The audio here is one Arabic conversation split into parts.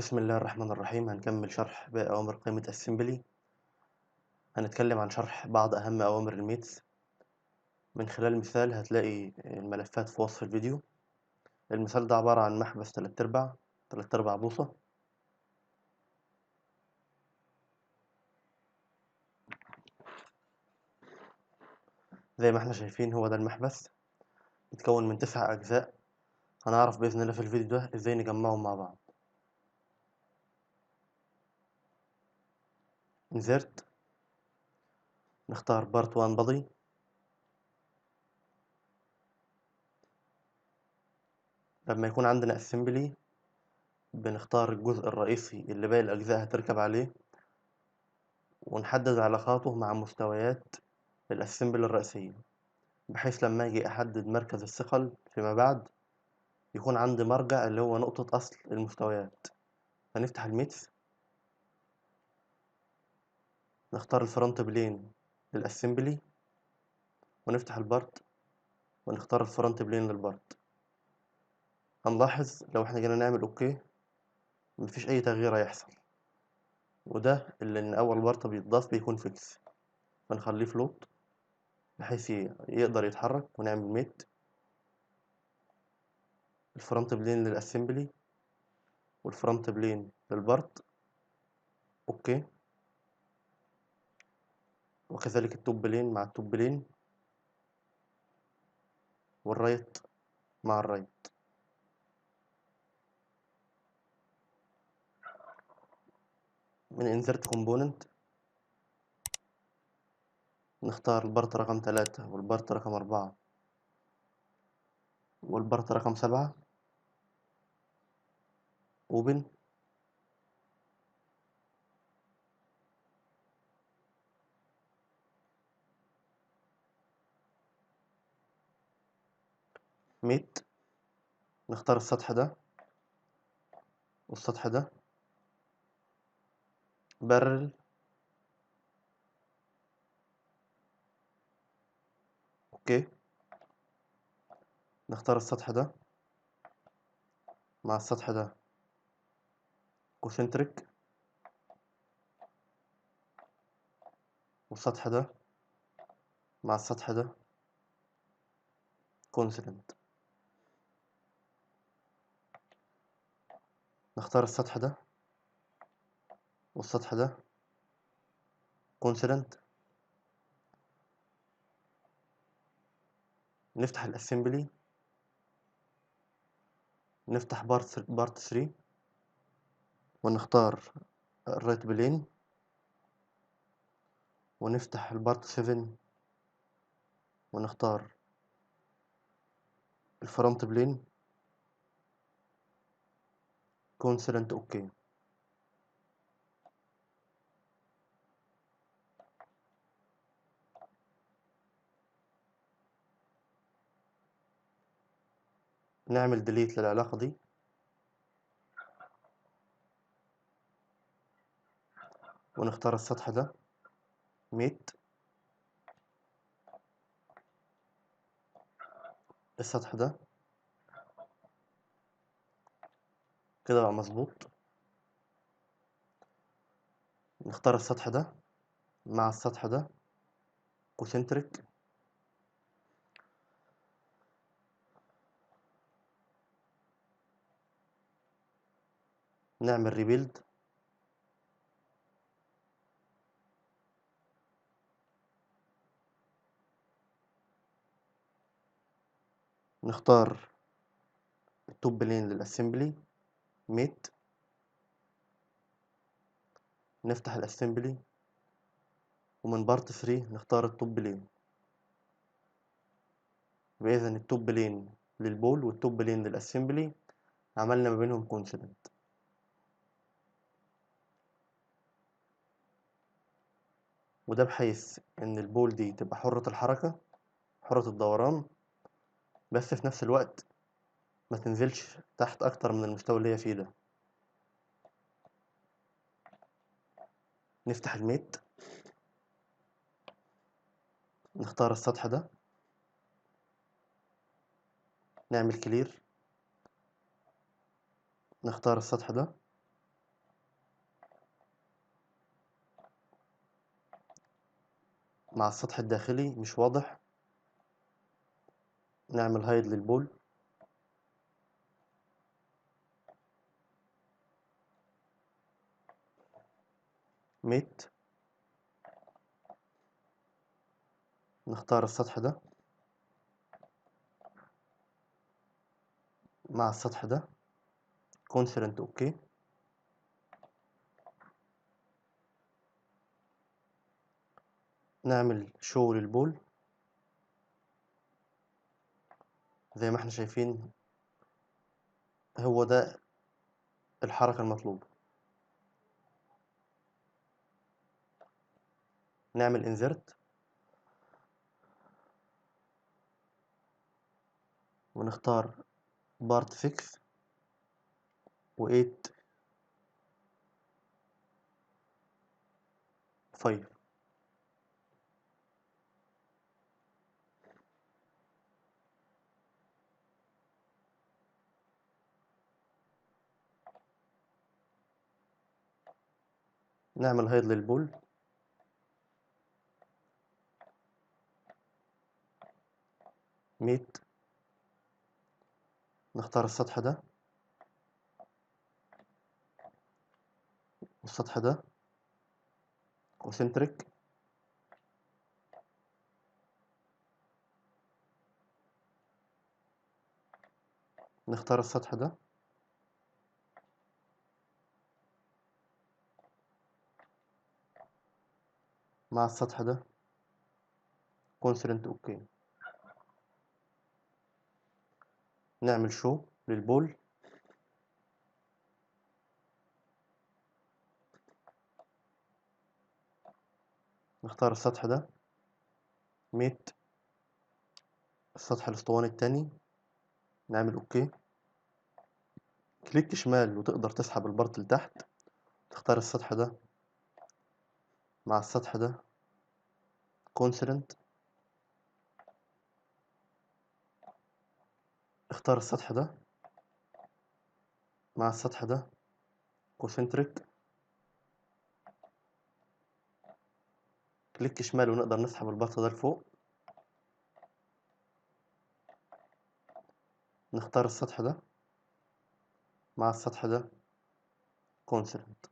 بسم الله الرحمن الرحيم. هنكمل شرح باقي أوامر قائمة assembly. هنتكلم عن شرح بعض أهم أوامر الميتس من خلال مثال. هتلاقي الملفات في وصف الفيديو. المثال ده عبارة عن محبس 3/4 بوصة. زي ما احنا شايفين هو ده المحبس، يتكون من 9 أجزاء. هنعرف بإذن الله في الفيديو ده ازاي نجمعهم مع بعض. insert، نختار part 1 body. لما يكون عندنا assembly بنختار الجزء الرئيسي اللي باقي الأجزاء هتركب عليه، ونحدد علاقاته مع مستويات الأسمبلي الرئيسية، بحيث لما أجي أحدد مركز الثقل فيما بعد يكون عندي مرجع اللي هو نقطة أصل المستويات. هنفتح الميتس، نختار الفرونت بلين للأسمبلي، ونفتح البارت ونختار الفرونت بلين للبارت. هنلاحظ لو احنا جينا نعمل اوكي مفيش أي تغيير هيحصل، وده اللي إن أول بارت بيتضاف بيكون فيكس. فنخليه فلوت بحيث يقدر يتحرك، ونعمل ميت الفرونت بلين للأسمبلي والفرونت بلين للبارت. اوكي، وكذلك التوب بلين مع التوب بلين، والرايت مع الرايت. من insert component نختار البارت رقم 3 والبارت رقم 4 والبارت رقم 7. open، ميت، نختار السطح ده والسطح ده، بارل، اوكي. نختار السطح ده مع السطح ده كونسنتريك، والسطح ده مع السطح ده كونسلنت. نختار السطح ده والسطح ده كونسلنت. نفتح الاسمبلي، نفتح بارت 3 ونختار الرايت بلين، ونفتح البارت 7 ونختار الفرونت بلين كونسلنت. اوكي. نعمل ديليت للعلاقة دي، ونختار السطح ده ميت، السطح ده كده بقى مظبوط. نختار السطح ده مع السطح ده كونسنتريك، نعمل ريبيلد، نختار التوب بلين للاسمبلي ميت، نفتح الاسمبلي، ومن بارت 3 نختار التوب بلين. وإذا التوب بلين للبول والتوب بلين للاسمبلي عملنا ما بينهم كونسيدنت. وده بحيث ان البول دي تبقى حرة الحركة، حرة الدوران، بس في نفس الوقت ما تنزلش تحت اكتر من المستوى اللي هي فيه ده. نفتح الميت، نختار السطح ده، نعمل كلير، نختار السطح ده، مع السطح الداخلي مش واضح، نعمل هايد للبول. ميت، نختار السطح ده مع السطح ده، كونسرنت اوكي. نعمل شو للبول زي ما احنا شايفين، هو ده الحركة المطلوبة. نعمل انزرت ونختار بارت 6 و 8 5. نعمل هايد للبول. ميت، نختار السطح ده والسطح ده، كونسنتريك. نختار السطح ده مع السطح ده، كونسرنت اوكي. نعمل شو للبول. نختار السطح ده، ميت، السطح الاسطواني التاني، نعمل اوكي. كليك شمال وتقدر تسحب البارت لتحت. تختار السطح ده مع السطح ده، كونسرنت. اختار السطح ده مع السطح ده، كونسنتريك. كليك شمال ونقدر نسحب البارت ده لفوق. نختار السطح ده مع السطح ده، كونسرنت.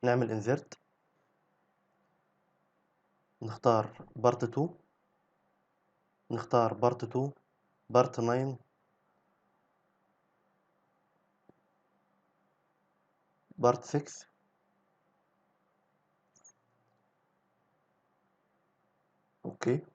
نعمل انزرت، نختار بارت 2، نختار بارت 2، بارت 9، بارت 6. اوكي.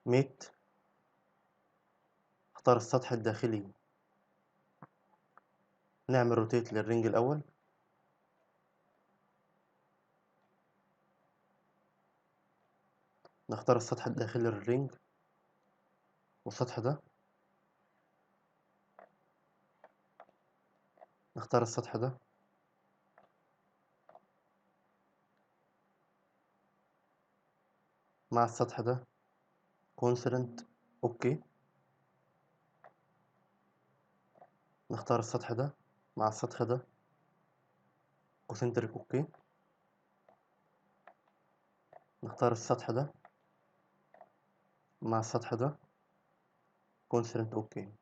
ميت، اختار السطح الداخلي، نعمل روتيت للرينج الأول. نختار السطح الداخلي للرينج والسطح ده. نختار السطح ده مع السطح ده، كونسرنت اوكي. نختار السطح ده مع السطح ده، كونسنتريك اوكي. نختار السطح ده مع السطح ده، كونسرنت اوكي.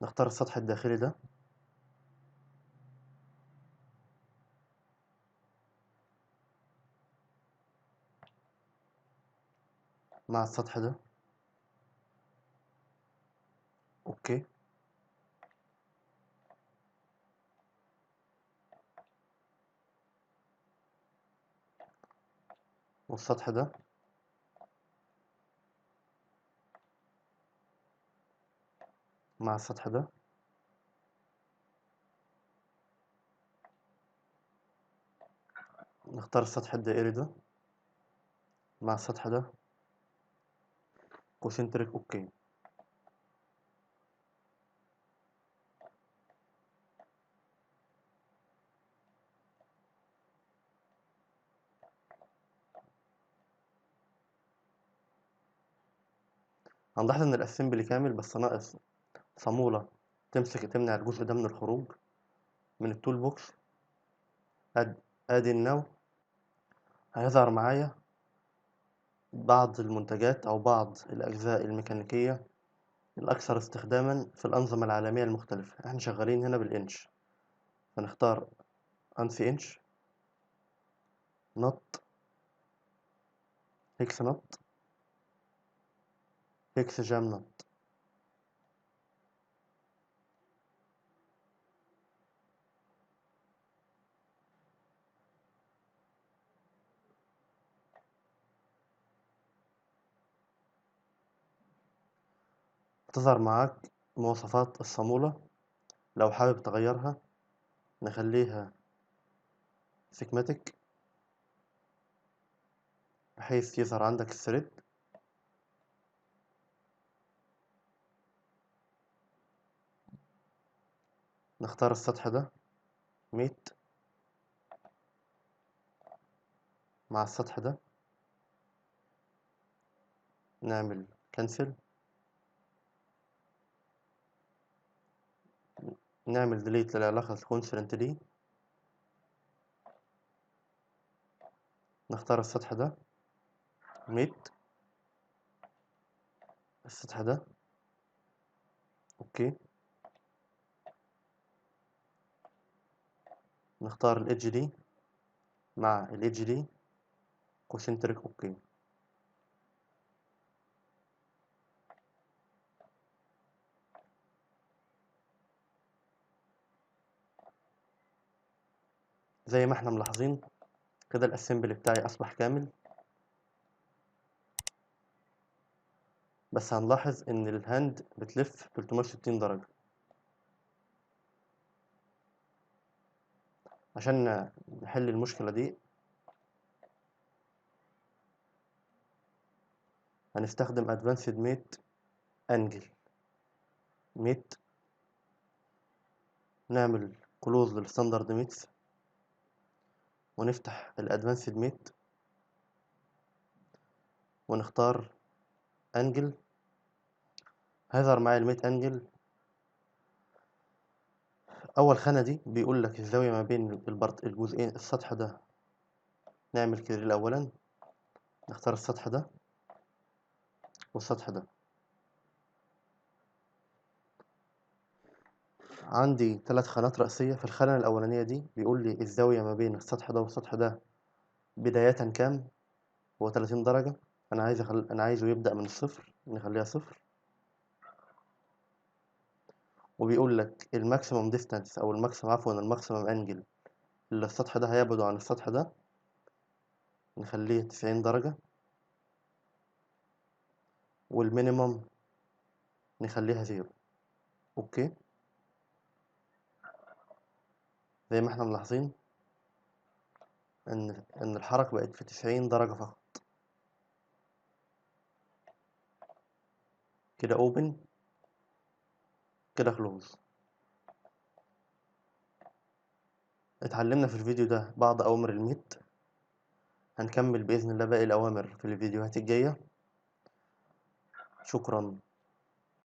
نختار السطح الداخلي ده مع السطح ده، اوكي. والسطح ده مع السطح ده، نختار السطح الدائري ده مع السطح ده، كونسنتريك اوكي. هنلاحظ ان الاسمبلي كامل بس ناقص صامولة تمنع الجزء ده من الخروج من التول بوكس. ادي النو. هيظهر معايا بعض المنتجات او بعض الاجزاء الميكانيكية الاكثر استخداما في الانظمة العالمية المختلفة. احنا شغالين هنا بالانش، فنختار انسي انش، نط، هيكس نط، هيكس جام نط. تظهر معاك مواصفات الصامولة. لو حابب تغيرها نخليها سيكماتيك بحيث يظهر عندك الثريد. نختار السطح ده ميت مع السطح ده، نعمل كنسل، نعمل ديليت للعلاقة الكونسلنت دي. نختار السطح ده ميت، السطح ده اوكي. نختار الإدج دي مع الإدج دي كونسنتريك اوكي. زي ما احنا ملاحظين كده الاسمبلي بتاعي اصبح كامل، بس هنلاحظ ان الهاند بتلف 360 درجة. عشان نحل المشكلة دي هنستخدم Advanced Mate Angle Mate. نعمل كلوز للستاندرد ميتس ونفتح الادفانسد ميت ونختار انجل. هيظهر معايا الميت انجل. اول خانة دي بيقول لك الزاوية ما بين الجزئين السطح ده. نعمل كده اولا، نختار السطح ده والسطح ده. عندي 3 خانات رئيسية. في الخانة الاولانية دي بيقول لي الزاوية ما بين السطح ده والسطح ده بداية كام. هو 30 درجة. انا عايزه يبدأ من الصفر، نخليها صفر. وبيقول لك الماكسيموم ديستانس او الماكسيموم انجل اللي السطح ده هيبعد عن السطح ده، نخليه 90 درجة. والمينيمم نخليها 0. اوكي. زي ما احنا ملاحظين ان الحركة بقت في 90 درجة فقط. كده اوبن، كده كلوز. اتعلمنا في الفيديو ده بعض اوامر الميت. هنكمل بإذن الله باقي الأوامر في الفيديوهات الجاية. شكرا.